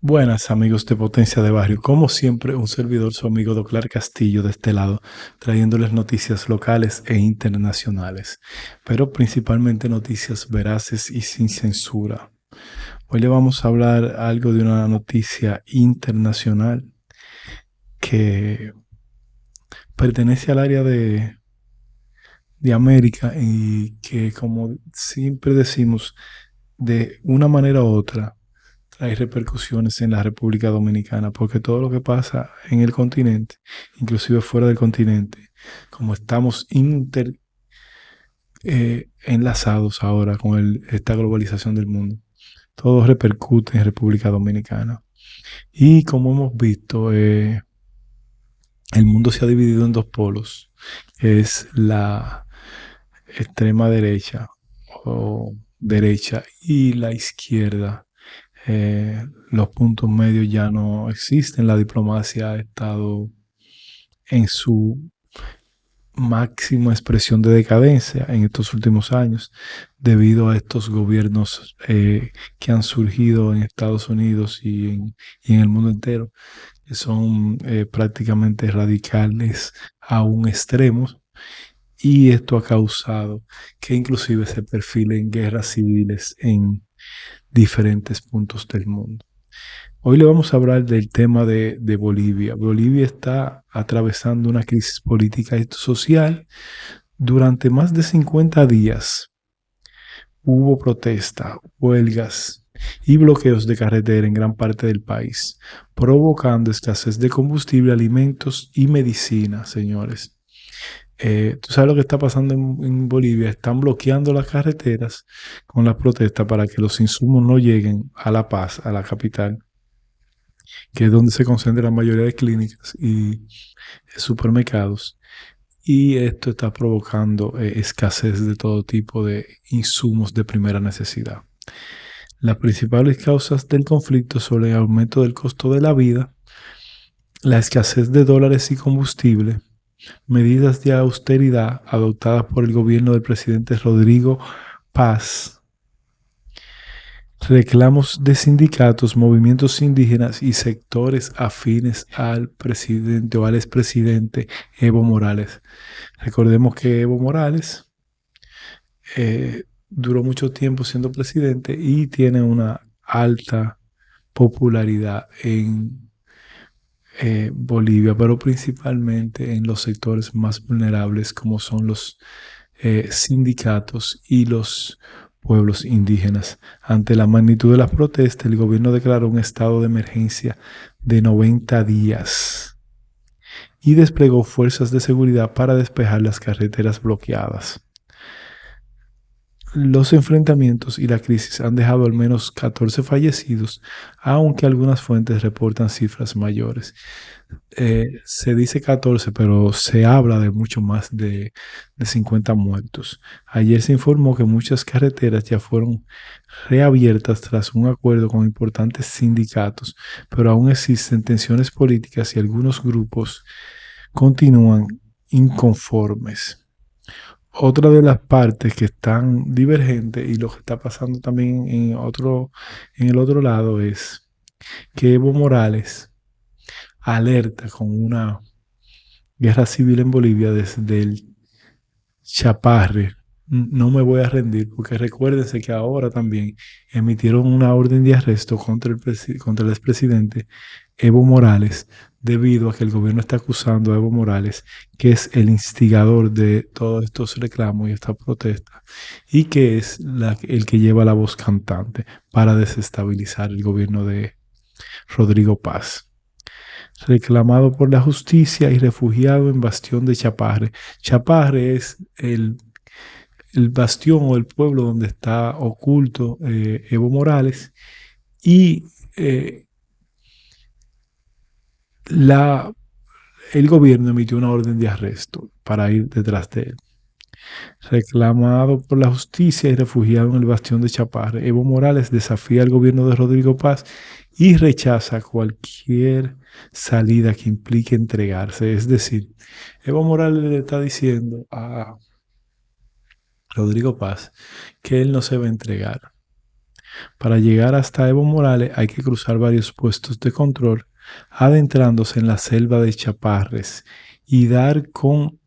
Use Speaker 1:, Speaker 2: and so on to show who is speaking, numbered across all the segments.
Speaker 1: Buenas amigos de Potencia de Barrio, como siempre un servidor su amigo Doclar Castillo de este lado, trayéndoles noticias locales e internacionales, pero principalmente noticias veraces y sin censura. Hoy le vamos a hablar algo de una noticia internacional que pertenece al área de América y que, como siempre decimos, de una manera u otra hay repercusiones en la República Dominicana, porque todo lo que pasa en el continente, inclusive fuera del continente, como estamos enlazados ahora con esta globalización del mundo, todo repercute en República Dominicana. Y como hemos visto, el mundo se ha dividido en dos polos, que es la extrema derecha o derecha y la izquierda. Los puntos medios ya no existen. La diplomacia ha estado en su máxima expresión de decadencia en estos últimos años debido a estos gobiernos que han surgido en Estados Unidos y en el mundo entero, que son prácticamente radicales a un extremo, y esto ha causado que inclusive se perfilen guerras civiles en diferentes puntos del mundo. Hoy le vamos a hablar del tema de Bolivia. Bolivia está atravesando una crisis política y social. Durante más de 50 días hubo protestas, huelgas y bloqueos de carretera en gran parte del país, provocando escasez de combustible, alimentos y medicina, señores. ¿Tú sabes lo que está pasando en Bolivia? Están bloqueando las carreteras con las protestas para que los insumos no lleguen a La Paz, a la capital, que es donde se concentra la mayoría de clínicas y supermercados. Y esto está provocando escasez de todo tipo de insumos de primera necesidad. Las principales causas del conflicto son el aumento del costo de la vida, la escasez de dólares y combustible, medidas de austeridad adoptadas por el gobierno del presidente Rodrigo Paz, reclamos de sindicatos, movimientos indígenas y sectores afines al presidente o al expresidente Evo Morales. Recordemos que Evo Morales duró mucho tiempo siendo presidente y tiene una alta popularidad en Bolivia, pero principalmente en los sectores más vulnerables como son los sindicatos y los pueblos indígenas. Ante la magnitud de las protestas, el gobierno declaró un estado de emergencia de 90 días y desplegó fuerzas de seguridad para despejar las carreteras bloqueadas. Los enfrentamientos y la crisis han dejado al menos 14 fallecidos, aunque algunas fuentes reportan cifras mayores. Se dice 14, pero se habla de mucho más de 50 muertos. Ayer se informó que muchas carreteras ya fueron reabiertas tras un acuerdo con importantes sindicatos, pero aún existen tensiones políticas y algunos grupos continúan inconformes. Otra de las partes que están divergentes y lo que está pasando también en el otro lado es que Evo Morales alerta con una guerra civil en Bolivia desde el Chaparre. No me voy a rendir, porque recuérdense que ahora también emitieron una orden de arresto contra el expresidente Evo Morales, debido a que el gobierno está acusando a Evo Morales, que es el instigador de todos estos reclamos y esta protesta, y que es el que lleva la voz cantante para desestabilizar el gobierno de Rodrigo Paz. Reclamado por la justicia y refugiado en Bastión de Chaparre. Chaparre es el bastión o el pueblo donde está oculto Evo Morales, y la, el gobierno emitió una orden de arresto para ir detrás de él. Reclamado por la justicia y refugiado en el bastión de Chaparre, Evo Morales desafía al gobierno de Rodrigo Paz y rechaza cualquier salida que implique entregarse. Es decir, Evo Morales le está diciendo a Rodrigo Paz que él no se va a entregar. Para llegar hasta Evo Morales hay que cruzar varios puestos de control, adentrándose en la selva de Chaparres y dar con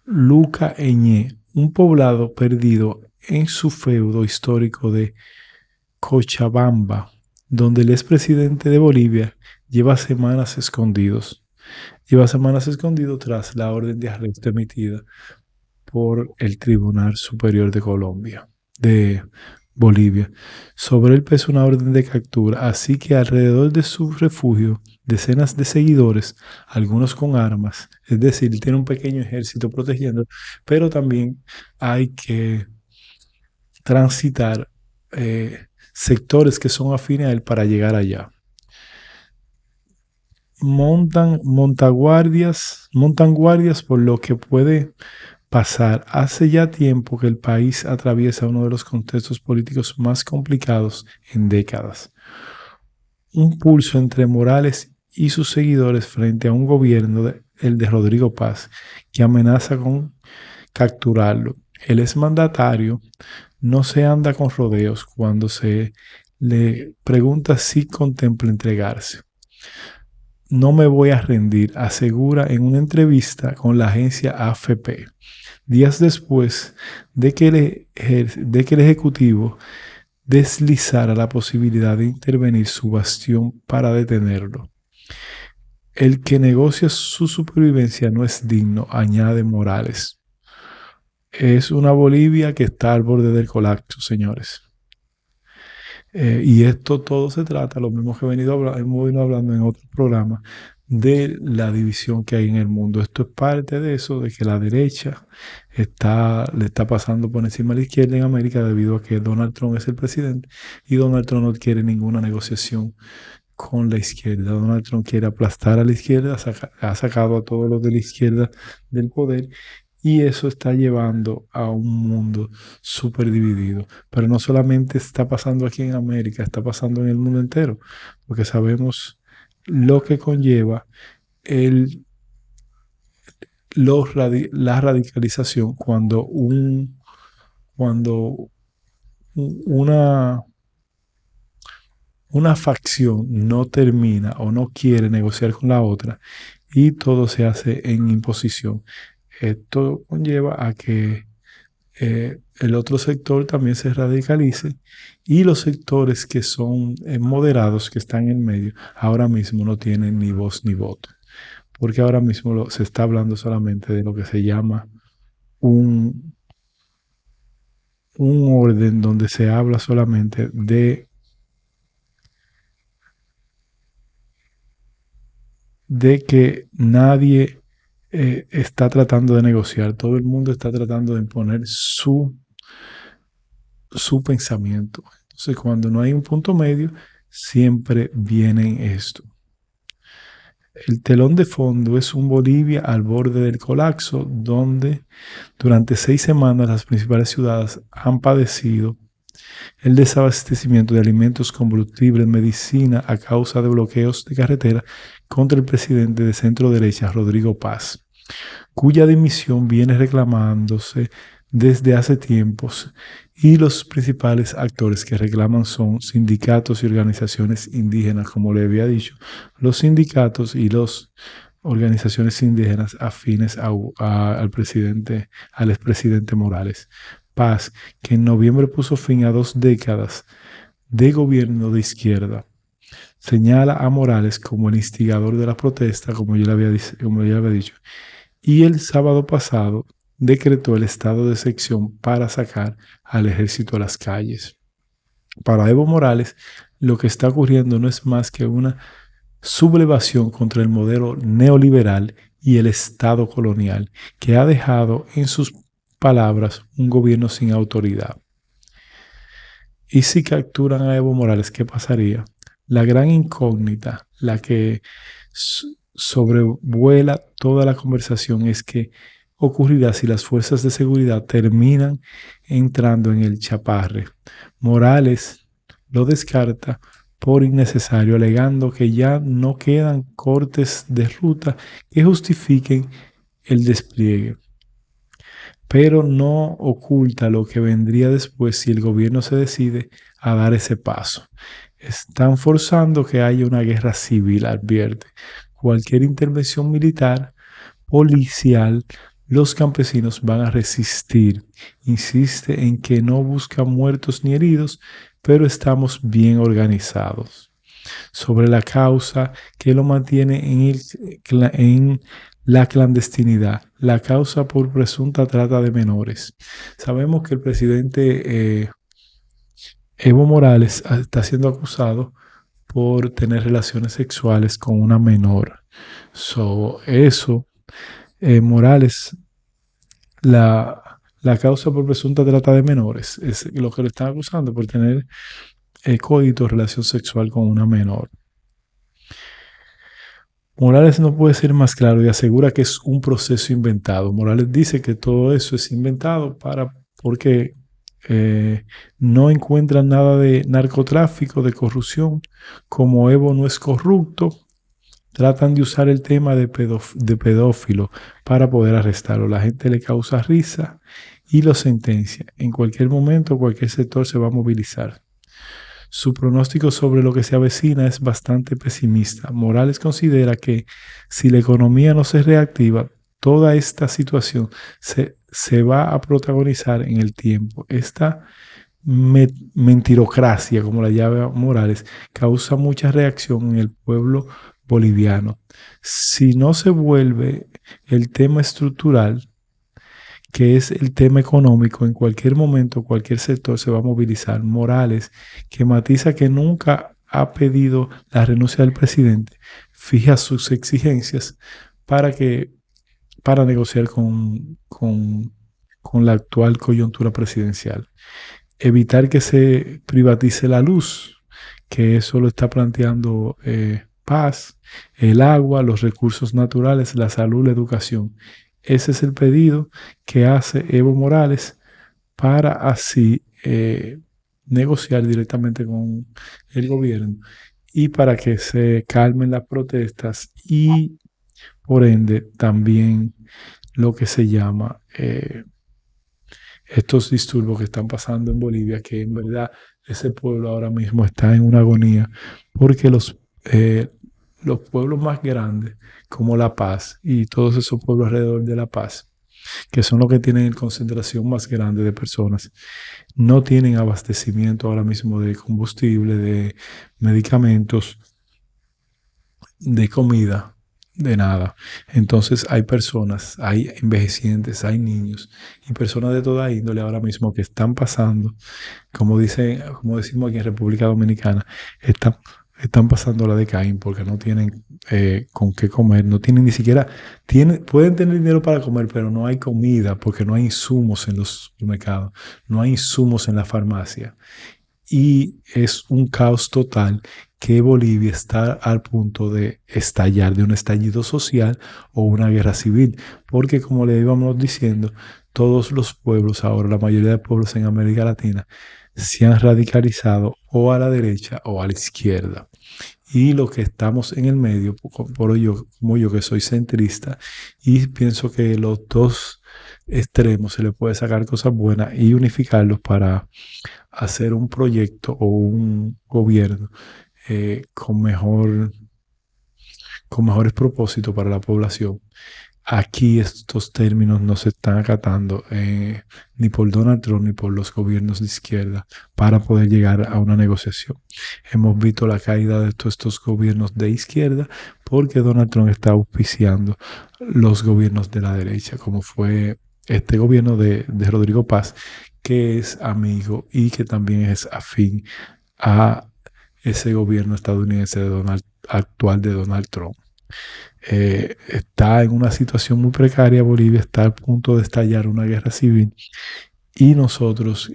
Speaker 1: Luca Eñé, un poblado perdido en su feudo histórico de Cochabamba, donde el expresidente de Bolivia lleva semanas escondidos. Lleva semanas escondido tras la orden de arresto emitida por el Tribunal Superior de Colombia, de Bolivia. Sobre él pesa una orden de captura, así que alrededor de su refugio, decenas de seguidores, algunos con armas, es decir, tiene un pequeño ejército protegiendo, pero también hay que transitar sectores que son afines a él para llegar allá. Montan guardias por lo que puede pasar. Hace ya tiempo que el país atraviesa uno de los contextos políticos más complicados en décadas. Un pulso entre Morales y sus seguidores frente a un gobierno, el de Rodrigo Paz, que amenaza con capturarlo. El exmandatario no se anda con rodeos cuando se le pregunta si contempla entregarse. No me voy a rendir, asegura en una entrevista con la agencia AFP, días después de que el Ejecutivo deslizara la posibilidad de intervenir su bastión para detenerlo. El que negocia su supervivencia no es digno, añade Morales. Es una Bolivia que está al borde del colapso, señores. Y esto todo se trata, lo mismo que hemos venido hablando en otros programas, de la división que hay en el mundo. Esto es parte de eso, de que la derecha le está pasando por encima a la izquierda en América debido a que Donald Trump es el presidente y Donald Trump no quiere ninguna negociación con la izquierda. Donald Trump quiere aplastar a la izquierda, ha sacado a todos los de la izquierda del poder y eso está llevando a un mundo súper dividido. Pero no solamente está pasando aquí en América, está pasando en el mundo entero, porque sabemos lo que conlleva la radicalización cuando una facción no termina o no quiere negociar con la otra y todo se hace en imposición. Esto conlleva a que el otro sector también se radicalice y los sectores que son moderados, que están en medio, ahora mismo no tienen ni voz ni voto, porque ahora mismo se está hablando solamente de lo que se llama un orden donde se habla solamente de que nadie está tratando de negociar, todo el mundo está tratando de imponer su pensamiento. Entonces, cuando no hay un punto medio, siempre viene esto. El telón de fondo es un Bolivia al borde del colapso, donde durante 6 semanas las principales ciudades han padecido el desabastecimiento de alimentos, combustibles, medicina a causa de bloqueos de carretera contra el presidente de centro derecha, Rodrigo Paz, cuya dimisión viene reclamándose desde hace tiempos y los principales actores que reclaman son sindicatos y organizaciones indígenas, como le había dicho, los sindicatos y las organizaciones indígenas afines al expresidente Morales. Paz, que en noviembre puso fin a 2 décadas de gobierno de izquierda, señala a Morales como el instigador de la protesta, como yo le había dicho, y el sábado pasado decretó el estado de excepción para sacar al ejército a las calles. Para Evo Morales, lo que está ocurriendo no es más que una sublevación contra el modelo neoliberal y el Estado colonial, que ha dejado, en sus palabras, un gobierno sin autoridad. Y si capturan a Evo Morales, ¿qué pasaría? La gran incógnita, la que sobrevuela toda la conversación, es que ocurrirá si las fuerzas de seguridad terminan entrando en el Chaparre. Morales lo descarta por innecesario, alegando que ya no quedan cortes de ruta que justifiquen el despliegue. pero no oculta lo que vendría después si el gobierno se decide a dar ese paso. Están forzando que haya una guerra civil, advierte. Cualquier intervención militar, policial, los campesinos van a resistir. Insiste en que no busca muertos ni heridos, pero estamos bien organizados. Sobre la causa que lo mantiene en la clandestinidad, la causa por presunta trata de menores. Sabemos que el presidente Evo Morales está siendo acusado por tener relaciones sexuales con una menor. Morales, la causa por presunta trata de menores es lo que le están acusando por tener coito, relación sexual con una menor. Morales no puede ser más claro y asegura que es un proceso inventado. Morales dice que todo eso es inventado porque no encuentran nada de narcotráfico, de corrupción. Como Evo no es corrupto, tratan de usar el tema de pedófilo para poder arrestarlo. La gente le causa risa y lo sentencia. En cualquier momento, cualquier sector se va a movilizar. Su pronóstico sobre lo que se avecina es bastante pesimista. Morales considera que si la economía no se reactiva, toda esta situación se va a protagonizar en el tiempo. Esta mentirocracia, como la llama Morales, causa mucha reacción en el pueblo boliviano. Si no se vuelve el tema estructural, que es el tema económico, en cualquier momento, cualquier sector se va a movilizar. Morales, que matiza que nunca ha pedido la renuncia del presidente, fija sus exigencias para negociar con la actual coyuntura presidencial. Evitar que se privatice la luz, que eso lo está planteando Paz, el agua, los recursos naturales, la salud, la educación. Ese es el pedido que hace Evo Morales para así negociar directamente con el gobierno y para que se calmen las protestas y por ende también lo que se llama estos disturbios que están pasando en Bolivia, que en verdad ese pueblo ahora mismo está en una agonía porque los pueblos más grandes como La Paz y todos esos pueblos alrededor de La Paz, que son los que tienen concentración más grande de personas, no tienen abastecimiento ahora mismo de combustible, de medicamentos, de comida, de nada. Entonces hay personas, hay envejecientes, hay niños y personas de toda índole ahora mismo que están pasando, como decimos aquí en República Dominicana, están pasando la de Caín porque no tienen con qué comer, no tienen ni siquiera, pueden tener dinero para comer, pero no hay comida porque no hay insumos en los supermercados, no hay insumos en la farmacia. Y es un caos total que Bolivia está al punto de estallar, de un estallido social o una guerra civil. Porque como le íbamos diciendo, todos los pueblos ahora, la mayoría de pueblos en América Latina, se han radicalizado o a la derecha o a la izquierda. Y los que estamos en el medio, como yo que soy centrista, y pienso que los dos extremos se le puede sacar cosas buenas y unificarlos para hacer un proyecto o un gobierno con mejores propósitos para la población. Aquí estos términos no se están acatando ni por Donald Trump ni por los gobiernos de izquierda para poder llegar a una negociación. Hemos visto la caída de todos estos gobiernos de izquierda porque Donald Trump está auspiciando los gobiernos de la derecha, como fue este gobierno de Rodrigo Paz, que es amigo y que también es afín a ese gobierno estadounidense actual de Donald Trump. Está en una situación muy precaria. Bolivia está a punto de estallar una guerra civil y nosotros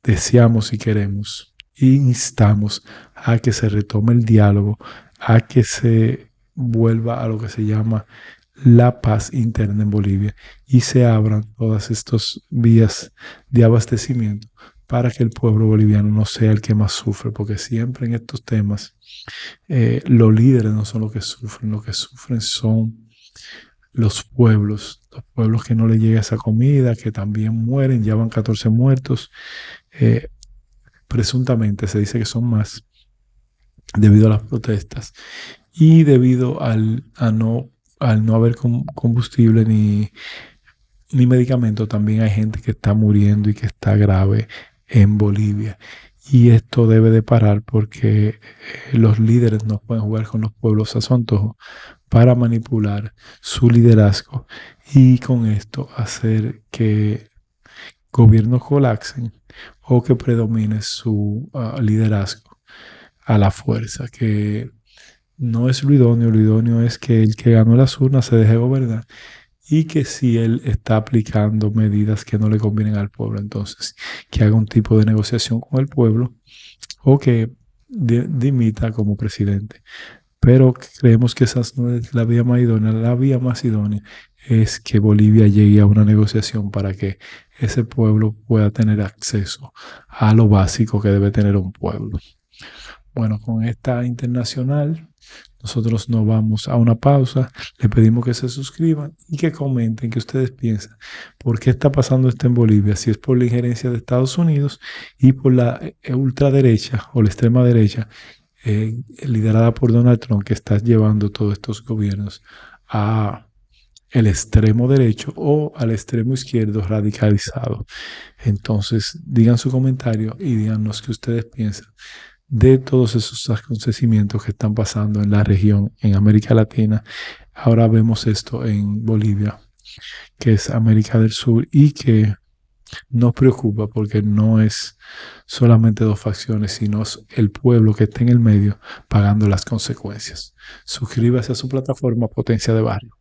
Speaker 1: deseamos y queremos e instamos a que se retome el diálogo, a que se vuelva a lo que se llama la paz interna en Bolivia y se abran todas estas vías de abastecimiento para que el pueblo boliviano no sea el que más sufre, porque siempre en estos temas los líderes no son los que sufren son los pueblos los pueblos que no les llega esa comida, que también mueren, ya van 14 muertos. Presuntamente se dice que son más debido a las protestas y debido al no haber combustible ni medicamento. También hay gente que está muriendo y que está grave en Bolivia. Y esto debe de parar porque los líderes no pueden jugar con los pueblos a su antojo para manipular su liderazgo y con esto hacer que gobiernos colapsen o que predomine su liderazgo a la fuerza, que no es lo idóneo es que el que ganó las urnas se deje gobernar y que si él está aplicando medidas que no le convienen al pueblo, entonces que haga un tipo de negociación con el pueblo o que dimita como presidente. Pero creemos que esa no es la vía más idónea. La vía más idónea es que Bolivia llegue a una negociación para que ese pueblo pueda tener acceso a lo básico que debe tener un pueblo. Bueno, con esta internacional, nosotros nos vamos a una pausa. Le pedimos que se suscriban y que comenten qué ustedes piensan. ¿Por qué está pasando esto en Bolivia? Si es por la injerencia de Estados Unidos y por la ultraderecha o la extrema derecha, liderada por Donald Trump, que está llevando todos estos gobiernos a el extremo derecho o al extremo izquierdo radicalizado. Entonces, digan su comentario y díganos qué ustedes piensan de todos esos acontecimientos que están pasando en la región, en América Latina. Ahora vemos esto en Bolivia, que es América del Sur y que nos preocupa porque no es solamente dos facciones, sino es el pueblo que está en el medio pagando las consecuencias. Suscríbase a su plataforma Potencia de Barrio.